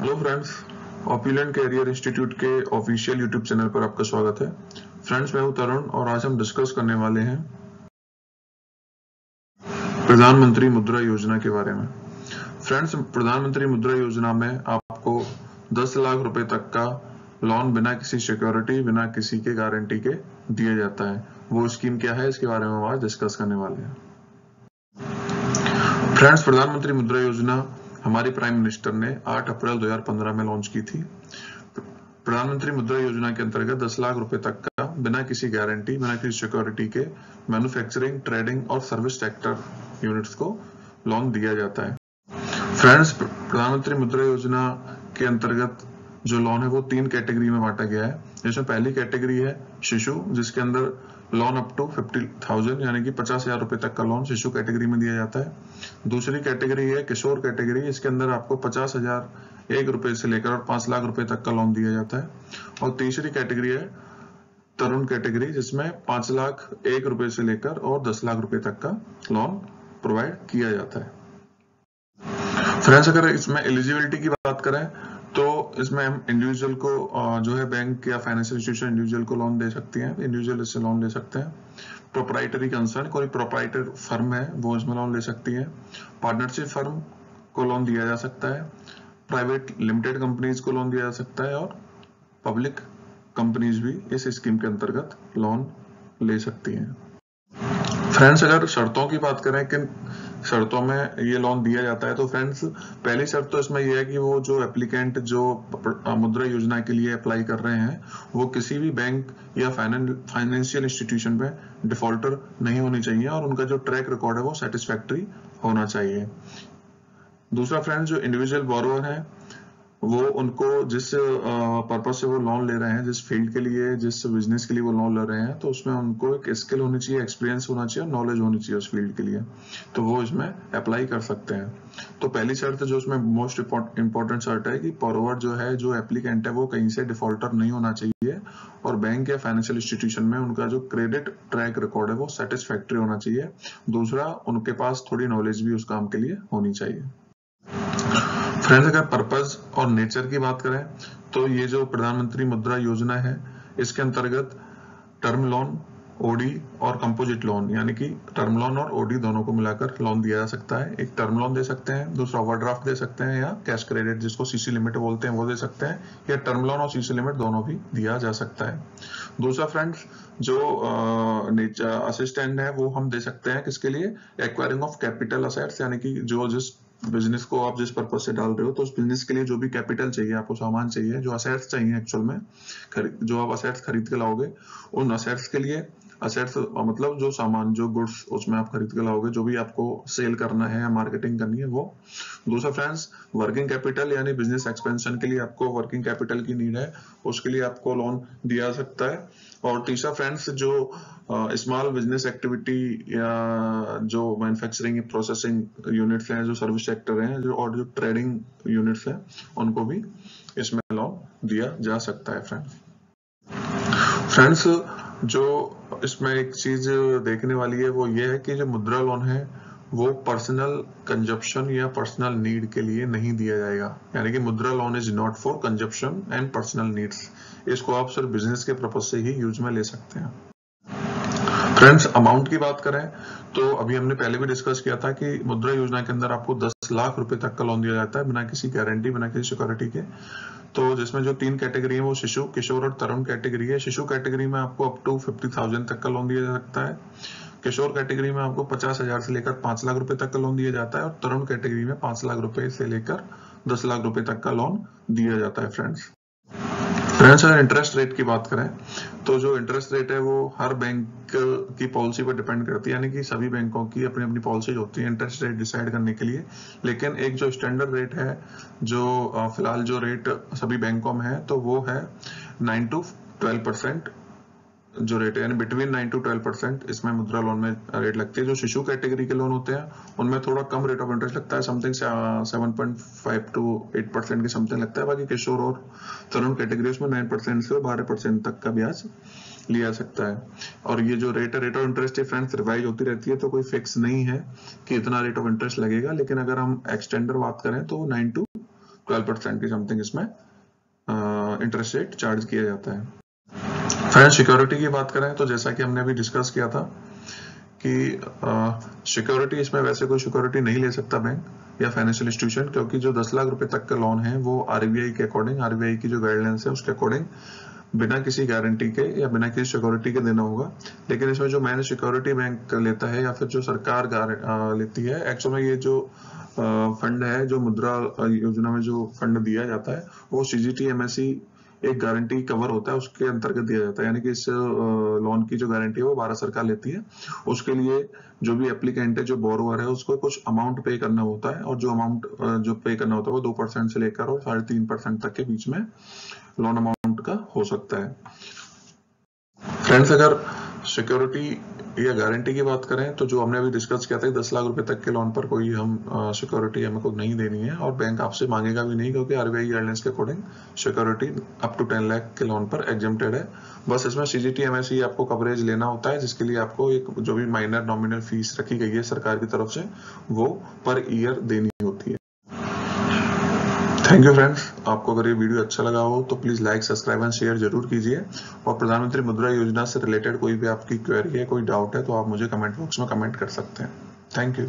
Hello friends, ऑप्युलेंट career institute के official YouTube channel पर आपका स्वागत है। फ्रेंड्स, मैं हूं तरुण और आज हम डिस्कस करने वाले हैं प्रधानमंत्री मुद्रा योजना के बारे में। फ्रेंड्स, प्रधानमंत्री मुद्रा योजना में आपको 10 लाख रुपए तक का लोन बिना किसी सिक्योरिटी, बिना किसी के गारंटी के दिया जाता है। वो स्कीम क्या है, इसके बारे में हम आज डिस्कस करने वाले हैं। फ्रेंड्स, प्रधानमंत्री मुद्रा योजना हमारी प्राइम मिनिस्टर ने 8 अप्रैल 2015 में लॉन्च की थी। प्रधानमंत्री मुद्रा योजना के अंतर्गत 10 लाख रुपए तक का बिना किसी गारंटी, बिना किसी सिक्योरिटी के मैन्युफैक्चरिंग, ट्रेडिंग और सर्विस सेक्टर यूनिट्स को लोन दिया जाता है। फ्रेंड्स, प्रधानमंत्री मुद्रा योजना के अंतर्गत जो लोन है वो 3 कैटेगरी में बांटा गया है। जिसमें पहली कैटेगरी है शिशु, जिसके अंदर लोन अप टू 50,000 यानी कि 50,000 रुपए तक का लोन शिशु कैटेगरी में दिया जाता है। दूसरी कैटेगरी है किशोर कैटेगरी, इसके अंदर आपको 50,001 रुपए से लेकर और 5 लाख रुपए तक का लोन दिया जाता है। और तीसरी कैटेगरी है तरुण कैटेगरी, जिसमें 5 लाख 1 रुपए से लेकर और 10 लाख रुपए तक का लोन प्रोवाइड किया जाता है। फ्रेंड्स, अगर इसमें एलिजिबिलिटी की बात करें तो इसमें हम इंडिविजुअल को जो है बैंक या फाइनेंशियल इंस्टीट्यूशन इंडिविजुअल को लोन दे सकती हैं, इंडिविजुअल इससे लोन ले सकते हैं। प्रोप्राइटरी कंसर्न, कोई प्रोप्राइटर फर्म है वो इसमें लोन ले सकती है। पार्टनरशिप फर्म को लोन दिया जा सकता है। प्राइवेट लिमिटेड कंपनीज को लोन दिया जा सकता है और पब्लिक कंपनीज भी इस स्कीम के अंतर्गत लोन ले सकती हैं। फ्रेंड्स, अगर शर्तों की बात करें किन शर्तों में ये लोन दिया जाता है, तो फ्रेंड्स पहली शर्त तो इसमें यह है कि वो जो एप्लीकेंट जो मुद्रा योजना के लिए अप्लाई कर रहे हैं वो किसी भी बैंक या फाइनेंशियल इंस्टीट्यूशन में डिफॉल्टर नहीं होनी चाहिए और उनका जो ट्रैक रिकॉर्ड है वो सेटिस्फैक्टरी होना चाहिए। दूसरा फ्रेंड्स, जो इंडिविजुअल बोरोवर है वो उनको जिस पर्पज से वो लोन ले रहे हैं, जिस फील्ड के लिए, जिस बिजनेस के लिए वो लोन ले रहे हैं, तो उसमें उनको एक स्किल होनी चाहिए, एक्सपीरियंस होना चाहिए, नॉलेज होनी चाहिए उस फील्ड के लिए, तो वो इसमें अप्लाई कर सकते हैं। तो पहली शर्त जो उसमें मोस्ट इंपॉर्टेंट शर्त है कि बोरोवर जो है, जो एप्लीकेंट है, वो कहीं से डिफॉल्टर नहीं होना चाहिए और बैंक या फाइनेंशियल इंस्टीट्यूशन में उनका जो क्रेडिट ट्रैक रिकॉर्ड है वो सेटिस्फैक्टरी होना चाहिए। दूसरा, उनके पास थोड़ी नॉलेज भी उस काम के लिए होनी चाहिए। फ्रेंड्स, अगर पर्पस और नेचर की बात करें तो ये जो प्रधानमंत्री मुद्रा योजना है इसके अंतर्गत टर्म लोन, ओडी और कंपोजिट लोन यानी कि टर्म लोन और ओडी दोनों को मिलाकर लोन दिया जा सकता है। एक टर्म लोन दे सकते हैं, दूसरा ओवरड्राफ्ट दे सकते हैं या कैश क्रेडिट जिसको सीसी लिमिट बोलते हैं वो दे सकते हैं, या टर्म लोन और सीसी लिमिट दोनों भी दिया जा सकता है। दूसरा फ्रेंड्स, जो असिस्टेंट है वो हम दे सकते हैं किसके लिए, एक्वायरिंग ऑफ कैपिटल असेट्स, यानी कि जो जिस बिजनेस को आप जिस पर्पज से डाल रहे हो तो उस बिजनेस के लिए जो भी कैपिटल चाहिए, आपको सामान चाहिए, जो असेट्स चाहिए एक्चुअल में, जो आप असेट्स खरीद के लाओगे, उन असेट्स के लिए, असेट्स मतलब जो सामान, जो गुड्स उसमें आप खरीद के लाओगे, जो भी आपको सेल करना है या मार्केटिंग करनी है वो। दूसरा फ्रेंड्स, वर्किंग कैपिटल यानी बिजनेस एक्सपेंशन के लिए आपको वर्किंग कैपिटल की नीड है, उसके लिए आपको लोन दिया जा सकता है। और तीसरा फ्रेंड्स, जो स्मॉल बिजनेस एक्टिविटी या जो मैन्युफैक्चरिंग प्रोसेसिंग यूनिट्स हैं, जो सर्विस सेक्टर हैं, जो और जो ट्रेडिंग यूनिट्स हैं, उनको भी इसमें लोन दिया जा सकता है। फ्रेंड्स, जो इसमें एक चीज देखने वाली है वो ये है कि जो मुद्रा लोन है वो पर्सनल कंजप्शन या पर्सनल नीड के लिए नहीं दिया जाएगा, यानी कि मुद्रा loan is not for consumption and personal needs. इसको आप सिर्फ बिजनेस के पर्पज से ही यूज में ले सकते हैं। फ्रेंड्स, अमाउंट की बात करें तो अभी हमने पहले भी डिस्कस किया था कि मुद्रा योजना के अंदर आपको 10 लाख रुपए तक का लोन दिया जाता है बिना किसी गारंटी, बिना किसी सिक्योरिटी के। तो जिसमें जो 3 कैटेगरी है वो शिशु, किशोर और तरुण कैटेगरी है। शिशु कैटेगरी में आपको अप टू 50,000 तक का लोन दिया जा सकता है। किशोर कैटेगरी में आपको 50,000 से लेकर 5 लाख रुपए तक का लोन दिया जाता है और तरुण कैटेगरी में 5 लाख रुपए से लेकर 10 लाख रुपए तक का लोन दिया जाता है। फ्रेंड्स, अगर इंटरेस्ट रेट की बात करें तो जो इंटरेस्ट रेट है वो हर बैंक की पॉलिसी पर डिपेंड करती है, यानी कि सभी बैंकों की अपनी अपनी पॉलिसीज होती है इंटरेस्ट रेट डिसाइड करने के लिए। लेकिन एक जो स्टैंडर्ड रेट है, जो फिलहाल जो रेट सभी बैंकों में है, तो वो है 9 to 12% जो रेट है, यानी बिटवीन 9 to 12% इसमें मुद्रा लोन में रेट लगती है। जो शिशु कैटेगरी के लोन होते हैं उनमें थोड़ा कम रेट ऑफ इंटरेस्ट लगता है, समथिंग 7.5 to 8% के समथिंग लगता है। बाकी किशोर और तरुण कैटेगरी में 9% से 12% तक का ब्याज लिया जा सकता है। और ये जो रेट ऑफ इंटरेस्ट है फ्रेंड्स रिवाइज होती रहती है, तो कोई फिक्स नहीं है कि इतना रेट ऑफ इंटरेस्ट लगेगा। लेकिन अगर हम एक्सटेंडर बात करें तो 9 to 12% की समथिंग इसमें इंटरेस्ट रेट चार्ज किया जाता है। फ्रेंड्स, सिक्योरिटी की बात करें तो जैसा कि हमने अभी डिस्कस किया था कि सिक्योरिटी इसमें वैसे कोई सिक्योरिटी नहीं ले सकता बैंक या फाइनेंशियल इंस्टीट्यूशन, क्योंकि जो 10 लाख रुपए तक का लोन है वो आरबीआई के अकॉर्डिंग, आरबीआई की जो गाइडलाइंस है उसके अकॉर्डिंग बिना किसी गारंटी के या बिना किसी सिक्योरिटी के देना होगा। लेकिन इसमें जो मैंने सिक्योरिटी बैंक लेता है या फिर जो सरकार लेती है, एक्चुअल में ये जो फंड है, जो मुद्रा योजना में जो फंड दिया जाता है वो सीजीटीएमएसई एक गारंटी कवर होता है, उसके अंतर्गत दिया जाता है। यानी कि इस लोन की जो गारंटी है वो भारत सरकार लेती है। उसके लिए जो भी एप्लीकेंट है, जो बोरोवर है, उसको कुछ अमाउंट पे करना होता है, और जो अमाउंट जो पे करना होता है वो 2% से लेकर और 3.5% तक के बीच में लोन अमाउंट का हो सकता है। फ्रेंड्स, अगर सिक्योरिटी या गारंटी की बात करें तो जो हमने अभी डिस्कस किया था, 10 लाख रुपए तक के लोन पर कोई हम सिक्योरिटी हमें को नहीं देनी है, और बैंक आपसे मांगेगा भी नहीं, क्योंकि आरबीआई गाइडलाइंस के according security up to 10 lakh के लोन पर एग्जेम्प्टेड है। बस इसमें सीजीटीएमएसई आपको कवरेज लेना होता है, जिसके लिए आपको एक जो भी माइनर नॉमिनल फीस रखी गई है सरकार की तरफ से, वो पर ईयर देनी होती है। Thank you friends. आपको अगर ये वीडियो अच्छा लगा हो तो please like, subscribe and share जरूर कीजिए, और प्रधानमंत्री मुद्रा योजना से रिलेटेड कोई भी आपकी क्वेरी है, कोई डाउट है, तो आप मुझे कमेंट बॉक्स में कमेंट कर सकते हैं। Thank you.